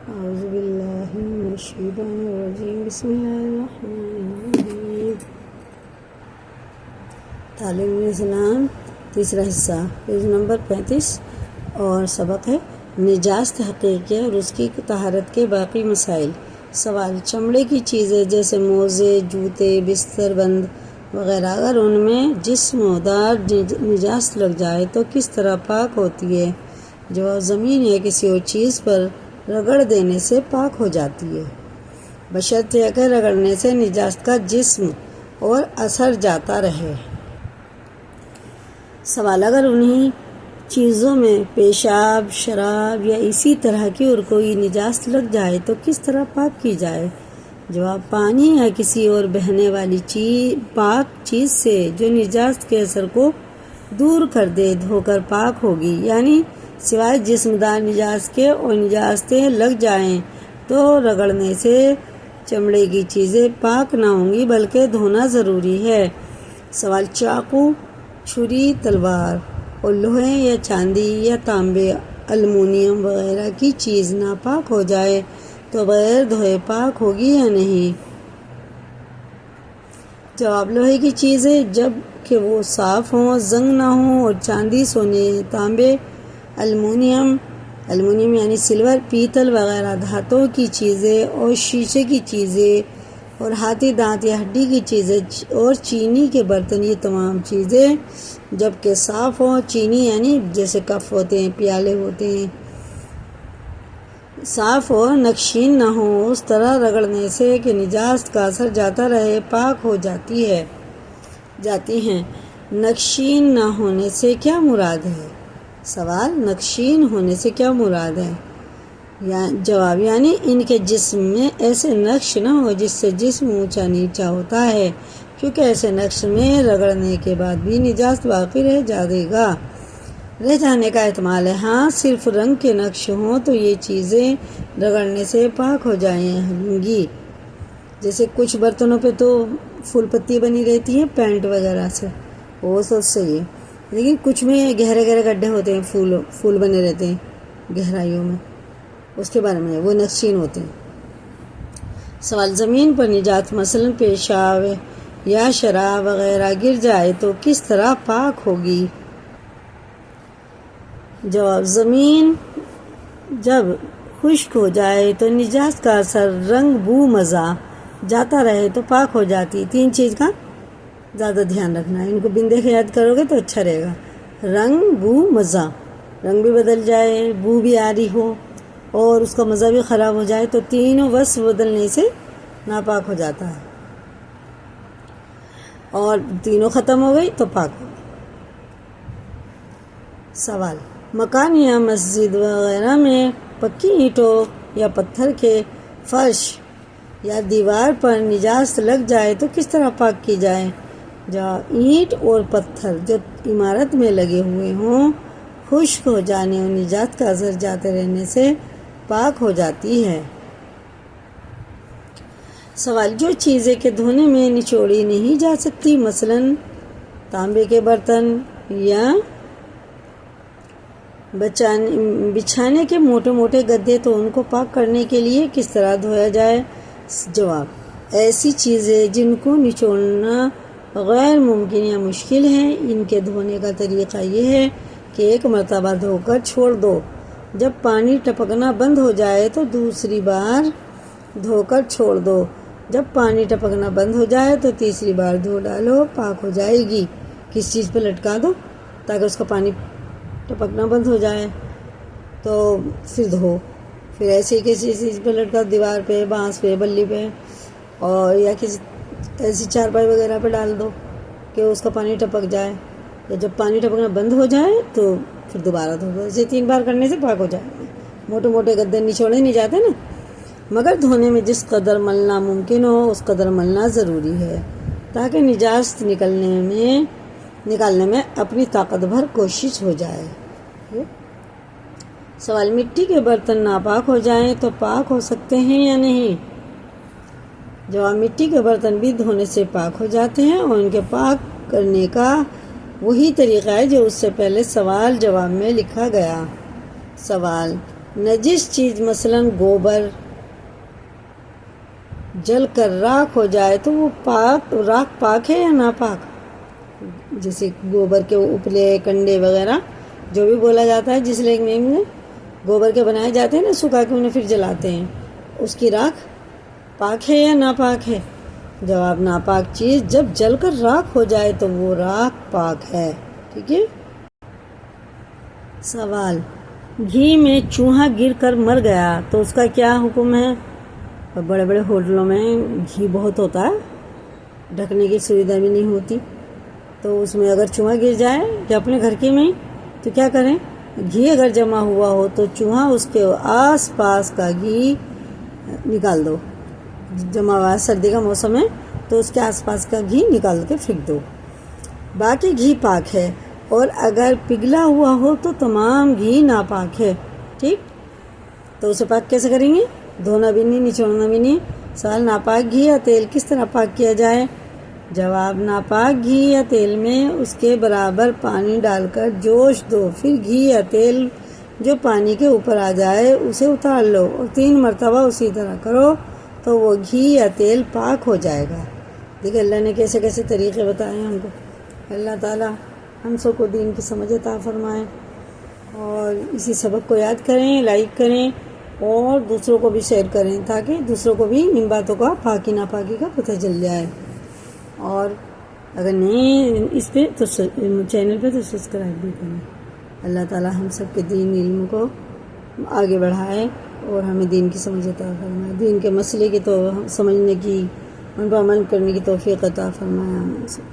اعوذ باللہ من الشیطان الرجیم بسم اللہ الرحمن الرحیم۔ تعلیم اسلام تیسرا حصہ پیج نمبر 35 اور سبق ہے نجاست حقیقی اور اس کی طہارت کے باقی مسائل۔ سوال: چمڑے کی چیزیں جیسے موزے، جوتے، بستر بند وغیرہ اگر ان میں جسم و دار نجاست لگ جائے تو کس طرح پاک ہوتی ہے؟ جواب: زمین یا کسی اور چیز پر رگڑ دینے سے پاک ہو جاتی ہے، بشرطے کہ رگڑنے سے نجاست کا جسم اور اثر جاتا رہے۔ سوال: اگر انہی چیزوں میں پیشاب، شراب یا اسی طرح کی اور کوئی نجاست لگ جائے تو کس طرح پاک کی جائے؟ جواب: پانی یا کسی اور بہنے والی پاک چیز سے جو نجاست کے اثر کو دور کر دے دھو کر پاک ہوگی، یعنی سوائے جسمدار نجاست کے اور نجاستیں لگ جائیں تو رگڑنے سے چمڑے کی چیزیں پاک نہ ہوں گی بلکہ دھونا ضروری ہے۔ سوال: چاقو، چھری، تلوار اور لوہے یا چاندی یا تانبے، المونیم وغیرہ کی چیز ناپاک ہو جائے تو بغیر دھوئے پاک ہوگی یا نہیں؟ جواب: لوہے کی چیزیں جب کہ وہ صاف ہوں، زنگ نہ ہوں، اور چاندی، سونے، تانبے، المونیم یعنی سلور، پیتل وغیرہ دھاتوں کی چیزیں اور شیشے کی چیزیں اور ہاتھی دانت یا ہڈی کی چیزیں اور چینی کے برتن، یہ تمام چیزیں جب کہ صاف ہوں، چینی یعنی جیسے کف ہوتے ہیں، پیالے ہوتے ہیں، صاف اور نقشین نہ ہوں، اس طرح رگڑنے سے کہ نجاست کا اثر جاتا رہے پاک ہو جاتی ہیں۔ نقشین نہ ہونے سے کیا مراد ہے؟ سوال: نقشین ہونے سے کیا مراد ہے؟ جواب: یعنی ان کے جسم میں ایسے نقش نہ ہو جس سے جسم اونچا نیچا ہوتا ہے، کیونکہ ایسے نقش میں رگڑنے کے بعد بھی نجاست باقی رہ جانے کا احتمال ہے۔ ہاں، صرف رنگ کے نقش ہوں تو یہ چیزیں رگڑنے سے پاک ہو جائیں گی۔ جیسے کچھ برتنوں پہ تو پھول پتی بنی رہتی ہے پینٹ وغیرہ سے، وہ سب صحیح ہے، لیکن کچھ میں گہرے گڈھے ہوتے ہیں، پھول بنے رہتے ہیں گہرائیوں میں، اس کے بارے میں وہ نقشین ہوتے ہیں۔ سوال: زمین پر نجاست مثلاً پیشاب یا شراب وغیرہ گر جائے تو کس طرح پاک ہوگی؟ جواب: زمین جب خشک ہو جائے تو نجاست کا اثر رنگ، بو، مزہ جاتا رہے تو پاک ہو جاتی۔ 3 چیز کا زیادہ دھیان رکھنا ہے، ان کو بن دیکھے یاد کرو گے تو اچھا رہے گا۔ رنگ، بو، مزہ، رنگ بھی بدل جائے، بو بھی آ رہی ہو اور اس کا مزہ بھی خراب ہو جائے تو تینوں وصف بدلنے سے ناپاک ہو جاتا ہے، اور تینوں ختم ہو گئی تو پاک ہو گئی۔ سوال: مکان یا مسجد وغیرہ میں پکی اینٹوں یا پتھر کے فرش یا دیوار پر نجاست لگ جائے تو کس طرح پاک کی جائے؟ جواب: اینٹ اور پتھر جو عمارت میں لگے ہوئے ہوں خشک ہو جانے اور نجاست کا اثر جاتے رہنے سے پاک ہو جاتی ہے۔ سوال: جو چیزیں کہ دھونے میں نچوڑی نہیں جا سکتی، مثلاً تانبے کے برتن یا بچھانے کے موٹے گدے، تو ان کو پاک کرنے کے لیے کس طرح دھویا جائے؟ جواب: ایسی چیزیں جن کو نچوڑنا غیر ممکن یا مشکل ہے، ان کے دھونے کا طریقہ یہ ہے کہ ایک مرتبہ دھو کر چھوڑ دو، جب پانی ٹپکنا بند ہو جائے تو دوسری بار دھو کر چھوڑ دو، جب پانی ٹپکنا بند ہو جائے تو تیسری بار دھو ڈالو، پاک ہو جائے گی۔ کس چیز پہ لٹکا دو تاکہ اس کا پانی ٹپکنا بند ہو جائے تو پھر دھو، پھر ایسے کسی چیز پہ لٹکا، دیوار پہ، بانس پہ، بلی پہ، اور یا کسی ایسی چارپائی وغیرہ پہ ڈال دو کہ اس کا پانی ٹپک جائے، یا جب پانی ٹپکنا بند ہو جائے تو پھر دوبارہ دھو دو۔ اسے 3 بار کرنے سے پاک ہو جائے گا۔ موٹے گدے نچوڑے نہیں جاتے نا، مگر دھونے میں جس قدر ملنا ممکن ہو اس قدر ملنا ضروری ہے تاکہ نجاست نکالنے میں اپنی طاقت بھر کوشش ہو جائے۔ سوال: مٹی کے برتن ناپاک ہو جائیں تو پاک ہو سکتے ہیں یا نہیں؟ جواب: مٹی کے برتن بھی دھونے سے پاک ہو جاتے ہیں اور ان کے پاک کرنے کا وہی طریقہ ہے جو اس سے پہلے سوال جواب میں لکھا گیا۔ سوال: نجس چیز مثلاً گوبر جل کر راکھ ہو جائے تو وہ راکھ پاک ہے یا ناپاک؟ جیسے گوبر کے اپلے کنڈے وغیرہ جو بھی بولا جاتا ہے، جس لیے میں گوبر کے بنائے جاتے ہیں نا، سکھا کے انہیں پھر جلاتے ہیں، اس کی راکھ پاک ہے یا ناپاک ہے؟ جواب ناپاک چیز جب جل کر راکھ ہو جائے تو وہ راکھ پاک ہے. ٹھیک ہے. سوال: گھی میں چوہا گر کر مر گیا تو اس کا کیا حکم ہے؟ بڑے بڑے ہوٹلوں میں گھی بہت ہوتا ہے، ڈھکنے کی سویدھا بھی نہیں ہوتی، تو اس میں اگر چوہا گر جائے یا اپنے گھر کے میں تو کیا کریں؟ گھی اگر جمع ہوا ہو تو چوہا اس کے آس پاس کا گھی نکال دو. جمع ہوا سردی کا موسم ہے تو اس کے آس پاس کا گھی نکال کے پھینک دو، باقی گھی پاک ہے. اور اگر پگھلا ہوا ہو تو تمام گھی ناپاک ہے. ٹھیک، تو اسے پاک کیسے کریں گے؟ دھونا بھی نہیں، نچوڑنا بھی نہیں. سوال: ناپاک گھی یا تیل کس طرح پاک کیا جائے؟ جواب: ناپاک گھی یا تیل میں اس کے برابر پانی ڈال کر جوش دو، پھر گھی یا تیل جو پانی کے اوپر آ جائے اسے اتار لو اور 3 مرتبہ اسی طرح کرو تو وہ گھی یا تیل پاک ہو جائے گا. دیکھیں اللہ نے کیسے کیسے طریقے بتائے ہیں ہم کو. اللہ تعالیٰ ہم سب کو دین کی سمجھ عطا فرمائے، اور اسی سبق کو یاد کریں، لائک کریں اور دوسروں کو بھی شیئر کریں تاکہ دوسروں کو بھی ان باتوں کا پاکی ناپاکی کا پتہ چل جائے. اور اگر نہیں اس پہ تو چینل پہ تو سبسکرائب بھی کریں. اللہ تعالیٰ ہم سب کے دین علم کو آگے بڑھائے اور ہمیں دین کی سمجھ عطا فرمائے، دین کے مسئلے کی تو سمجھنے کی، ان پر عمل کرنے کی توفیق عطا فرمائے.